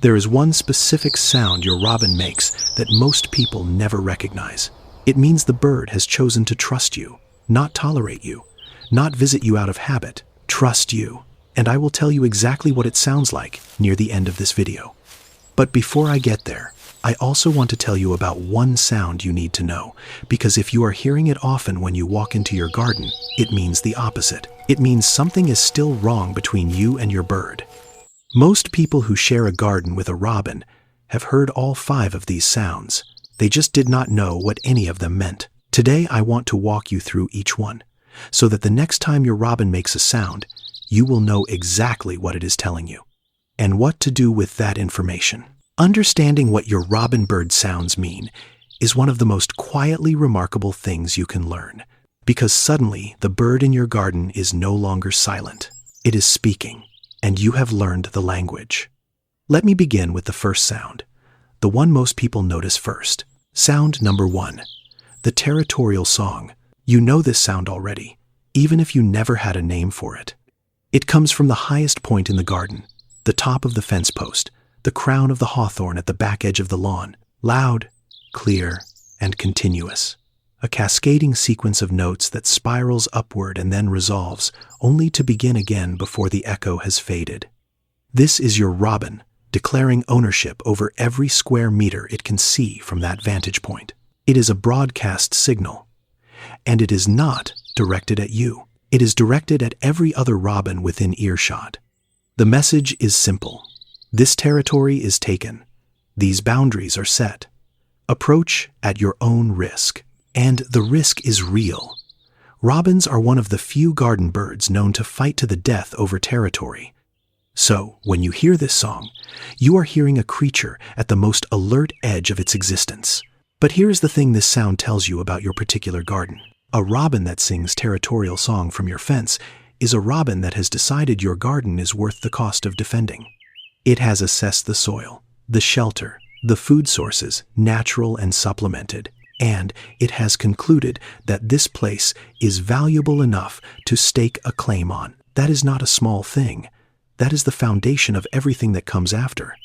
There is one specific sound your robin makes that most people never recognize. It means the bird has chosen to trust you, not tolerate you, not visit you out of habit. Trust you. And I will tell you exactly what it sounds like near the end of this video. But before I get there, I also want to tell you about one sound you need to know, because if you are hearing it often when you walk into your garden, it means the opposite. It means something is still wrong between you and your bird. Most people who share a garden with a robin have heard all 5 of these sounds. They just did not know what any of them meant. Today I want to walk you through each one, so that the next time your robin makes a sound, you will know exactly what it is telling you, and what to do with that information. Understanding what your robin bird sounds mean is one of the most quietly remarkable things you can learn, because suddenly the bird in your garden is no longer silent. It is speaking, and you have learned the language. Let me begin with the first sound, the one most people notice first. Sound number 1, the territorial song. You know this sound already, even if you never had a name for it. It comes from the highest point in the garden, the top of the fence post, the crown of the hawthorn at the back edge of the lawn. Loud, clear, and continuous. A cascading sequence of notes that spirals upward and then resolves, only to begin again before the echo has faded. This is your robin, declaring ownership over every square meter it can see from that vantage point. It is a broadcast signal, and it is not directed at you. It is directed at every other robin within earshot. The message is simple. This territory is taken. These boundaries are set. Approach at your own risk. And the risk is real. Robins are one of the few garden birds known to fight to the death over territory. So, when you hear this song, you are hearing a creature at the most alert edge of its existence. But here's the thing this sound tells you about your particular garden. A robin that sings territorial song from your fence is a robin that has decided your garden is worth the cost of defending. It has assessed the soil, the shelter, the food sources, natural and supplemented, and it has concluded that this place is valuable enough to stake a claim on. That is not a small thing. That is the foundation of everything that comes after.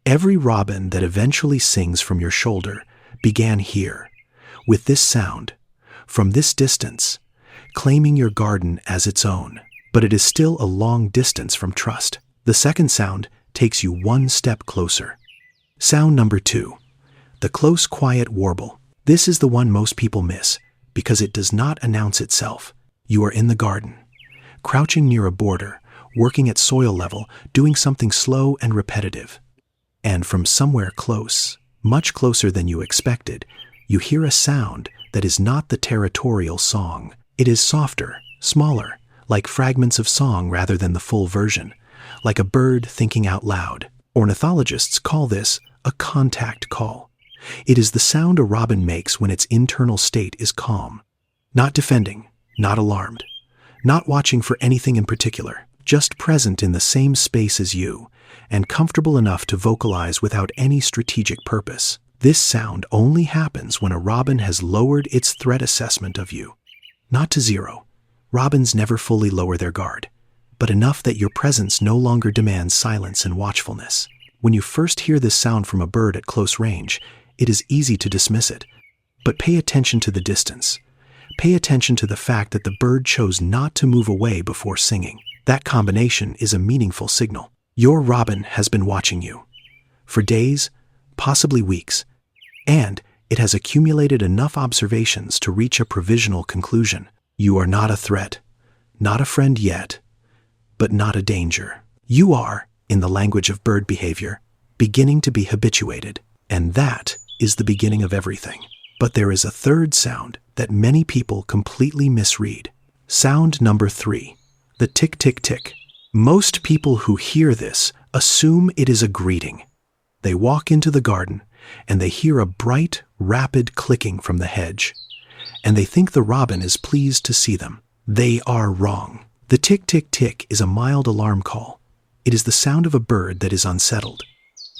Every robin that eventually sings from your shoulder began here, with this sound, from this distance, claiming your garden as its own. But it is still a long distance from trust. The second sound takes you one step closer. Sound number 2, the close, quiet warble. This is the one most people miss, because it does not announce itself. You are in the garden, crouching near a border, working at soil level, doing something slow and repetitive. And from somewhere close, much closer than you expected, you hear a sound that is not the territorial song. It is softer, smaller, like fragments of song rather than the full version, like a bird thinking out loud. Ornithologists call this a contact call. It is the sound a robin makes when its internal state is calm. Not defending, not alarmed, not watching for anything in particular, just present in the same space as you, and comfortable enough to vocalize without any strategic purpose. This sound only happens when a robin has lowered its threat assessment of you. Not to 0. Robins never fully lower their guard, but enough that your presence no longer demands silence and watchfulness. When you first hear this sound from a bird at close range, it is easy to dismiss it. But pay attention to the distance. Pay attention to the fact that the bird chose not to move away before singing. That combination is a meaningful signal. Your robin has been watching you for days, possibly weeks, and it has accumulated enough observations to reach a provisional conclusion. You are not a threat, not a friend yet, but not a danger. You are, in the language of bird behavior, beginning to be habituated, and that is the beginning of everything. But there is a third sound that many people completely misread. Sound number 3, the tic-tic-tic. Most people who hear this assume it is a greeting. They walk into the garden and they hear a bright, rapid clicking from the hedge, and they think the robin is pleased to see them. They are wrong. The tic-tic-tic is a mild alarm call. It is the sound of a bird that is unsettled.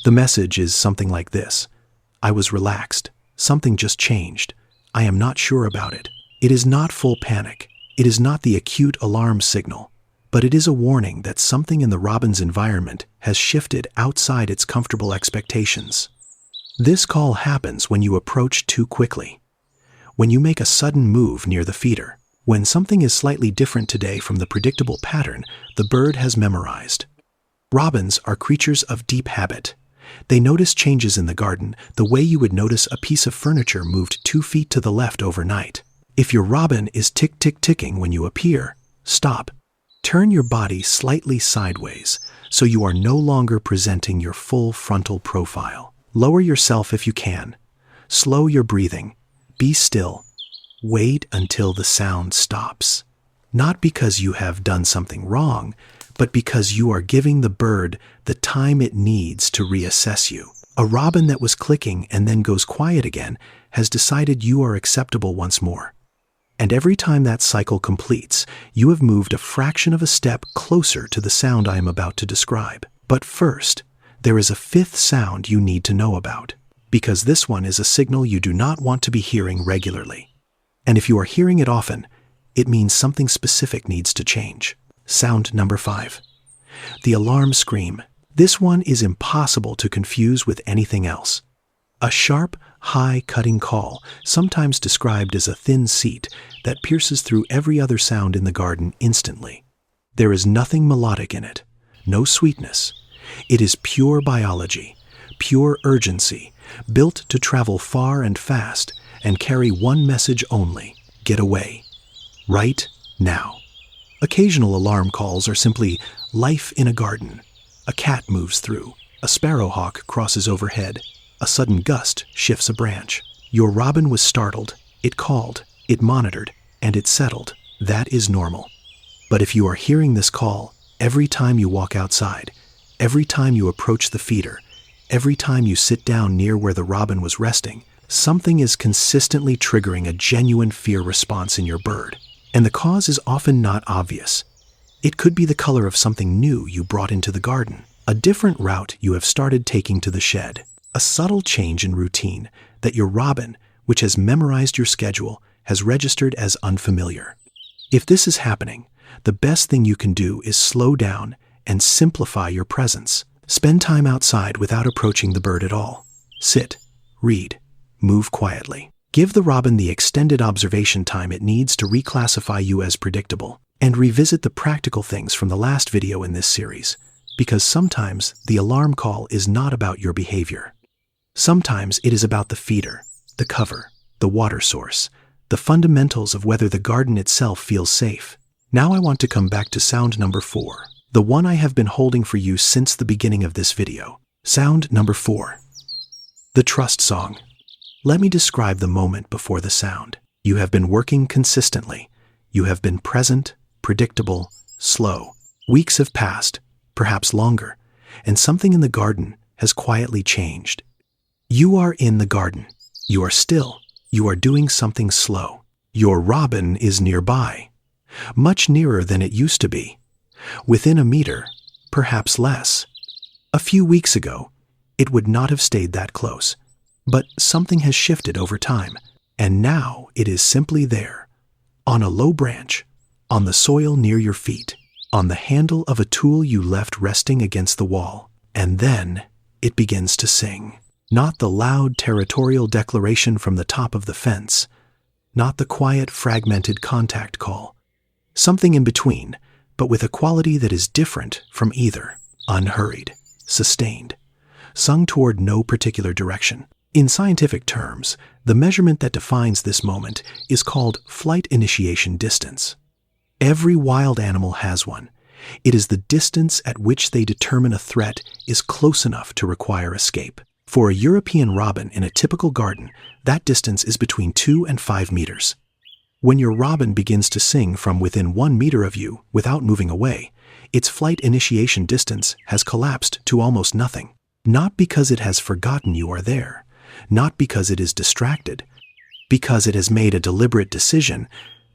The message is something like this: I was relaxed. Something just changed. I am not sure about it. It is not full panic. It is not the acute alarm signal, but it is a warning that something in the robin's environment has shifted outside its comfortable expectations. This call happens when you approach too quickly, when you make a sudden move near the feeder. When something is slightly different today from the predictable pattern the bird has memorized. Robins are creatures of deep habit. They notice changes in the garden the way you would notice a piece of furniture moved 2 feet to the left overnight. If your robin is tick-tick-ticking when you appear, stop. Turn your body slightly sideways so you are no longer presenting your full frontal profile. Lower yourself if you can. Slow your breathing. Be still. Wait until the sound stops. Not because you have done something wrong, but because you are giving the bird the time it needs to reassess you. A robin that was clicking and then goes quiet again has decided you are acceptable once more. And every time that cycle completes, you have moved a fraction of a step closer to the sound I am about to describe. But first, there is a 5th sound you need to know about, because this one is a signal you do not want to be hearing regularly. And if you are hearing it often, it means something specific needs to change. Sound number 5. The alarm scream. This one is impossible to confuse with anything else. A sharp, high cutting call, sometimes described as a thin seat, that pierces through every other sound in the garden instantly. There is nothing melodic in it, no sweetness. It is pure biology, pure urgency, built to travel far and fast and carry one message only: get away. Right now. Occasional alarm calls are simply life in a garden. A cat moves through, a sparrowhawk crosses overhead, a sudden gust shifts a branch. Your robin was startled, it called, it monitored, and it settled. That is normal. But if you are hearing this call every time you walk outside, every time you approach the feeder, every time you sit down near where the robin was resting, something is consistently triggering a genuine fear response in your bird. And the cause is often not obvious. It could be the color of something new you brought into the garden, a different route you have started taking to the shed, a subtle change in routine that your robin, which has memorized your schedule, has registered as unfamiliar. If this is happening, the best thing you can do is slow down and simplify your presence. Spend time outside without approaching the bird at all. Sit, read, move quietly. Give the robin the extended observation time it needs to reclassify you as predictable, and revisit the practical things from the last video in this series, because sometimes the alarm call is not about your behavior. Sometimes it is about the feeder, the cover, the water source, the fundamentals of whether the garden itself feels safe. Now I want to come back to sound number 4, the one I have been holding for you since the beginning of this video. Sound number 4. The trust song. Let me describe the moment before the sound. You have been working consistently. You have been present, predictable, slow. Weeks have passed, perhaps longer, and something in the garden has quietly changed. You are in the garden. You are still. You are doing something slow. Your robin is nearby, much nearer than it used to be. Within a meter, perhaps less. A few weeks ago, it would not have stayed that close. But something has shifted over time, and now it is simply there, on a low branch, on the soil near your feet, on the handle of a tool you left resting against the wall. And then it begins to sing. Not the loud territorial declaration from the top of the fence, not the quiet fragmented contact call. Something in between, but with a quality that is different from either. Unhurried, sustained, sung toward no particular direction. In scientific terms, the measurement that defines this moment is called flight initiation distance. Every wild animal has one. It is the distance at which they determine a threat is close enough to require escape. For a European robin in a typical garden, that distance is between 2 and 5 meters. When your robin begins to sing from within 1 meter of you without moving away, its flight initiation distance has collapsed to almost nothing. Not because it has forgotten you are there, not because it is distracted, because it has made a deliberate decision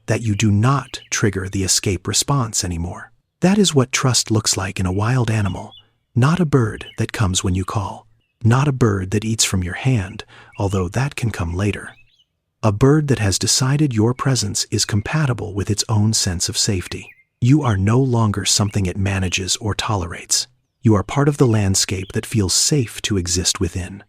that you do not trigger the escape response anymore. That is what trust looks like in a wild animal, not a bird that comes when you call, not a bird that eats from your hand, although that can come later. A bird that has decided your presence is compatible with its own sense of safety. You are no longer something it manages or tolerates. You are part of the landscape that feels safe to exist within.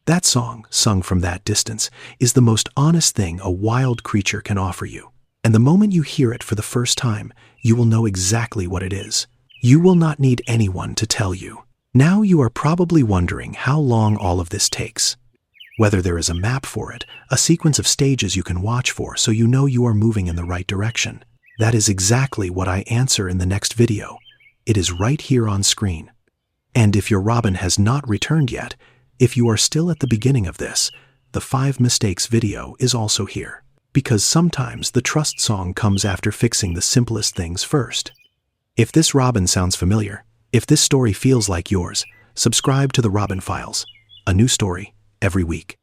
That song, sung from that distance, is the most honest thing a wild creature can offer you. And the moment you hear it for the first time, you will know exactly what it is. You will not need anyone to tell you. Now you are probably wondering how long all of this takes. Whether there is a map for it, a sequence of stages you can watch for so you know you are moving in the right direction. That is exactly what I answer in the next video. It is right here on screen. And if your robin has not returned yet, if you are still at the beginning of this, the 5 mistakes video is also here. Because sometimes the trust song comes after fixing the simplest things first. If this robin sounds familiar, if this story feels like yours, subscribe to the Robin Files. A new story every week.